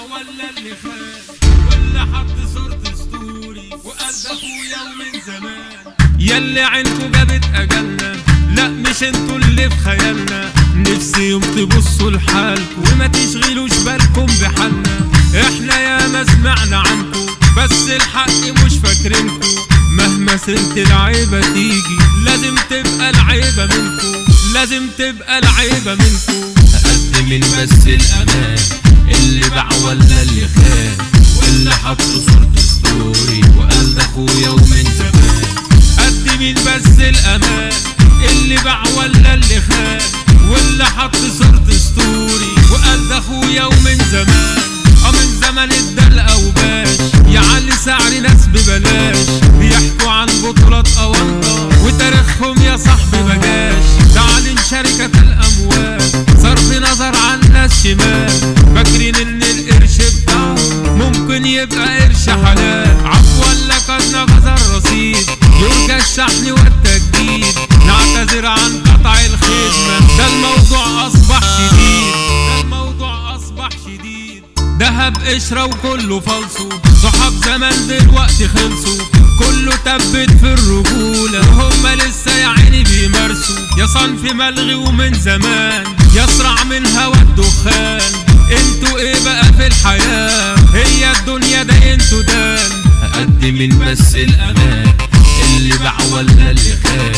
ولا اللي خان واللي حط صورة ستوري وقال ده اخويا ومن زمان. ياللي عينكوا جابت اجلنا لا مش انتوا اللي في خيالنا. نفسي يوم تبصوا لحالكوا وما تشغلوش بالكم بحالنا. احنا ياما سمعنا عنكوا بس الحق مش فاكرينكوا. مهما سنت العيبة تيجي لازم تبقى العيبة منكوا. لازم تبقى العيبة منكوا. قد مين بس الامان اللي باع ولا اللي خان واللي حط صورة ستوري وقال ده اخويا ومن زمان. قد مين بس الامان اللي باع ولا اللي خان واللي حط صورة ستوري وقال ده اخويا ومن زمان. من زمان الدلقة وباش يعلي سعر ناس ببلاش. بيحكوا عن بطولات أونطة وتاريخهم يا صاحبي بجاش. تعالي شركة الأموال صرف نظر عن ناس شمال. فاكرين إن القرش بتاعهم ممكن يبقى قرش حلال. عفوا ولا قد نفذ الرصيد يرجى الشحن والتجديد. نعتذر عن قطع الخدمة ده الموضوع أصبح شديد. ده الموضوع أصبح شديد. دهب قشرة وكله فالصو. صحاب زمان دلوقتي خلصوا. كله تبت في الرجولة وهم لسه يا عيني بيمارسوا. يا صنف ملغي ومن زمان يسرع من هوا الدخان. انتوا ايه بقى في الحياة هي الدنيا ده انتوا دان. قد مين بس الامان اللي باع ولا اللي خان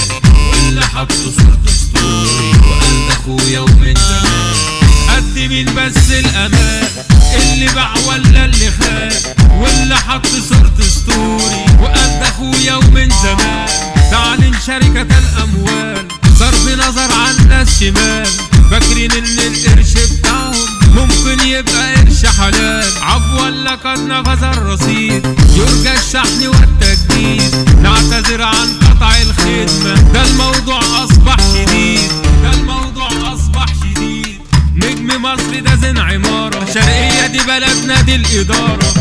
واللي حط صورة ستوري وقال ده اخويا ومن زمان. قد مين بس الامان اللي باع ولا اللي خان واللي حط صورة ستوري وقال ده اخويا ومن زمان. تعلن شركة الاموال صرف نظر عن ناس شمال. فاكرين ان القرش بتاعهم ممكن يبقى قرش حلال. عفوا ولا قد نفذ الرصيد يرجى الشحن والتجديد. نعتذر عن قطع الخدمة ده الموضوع اصبح شديد. ده الموضوع اصبح شديد. نجم مصر ده زين عمارة. شرقية دي بلدنا دي الإدارة.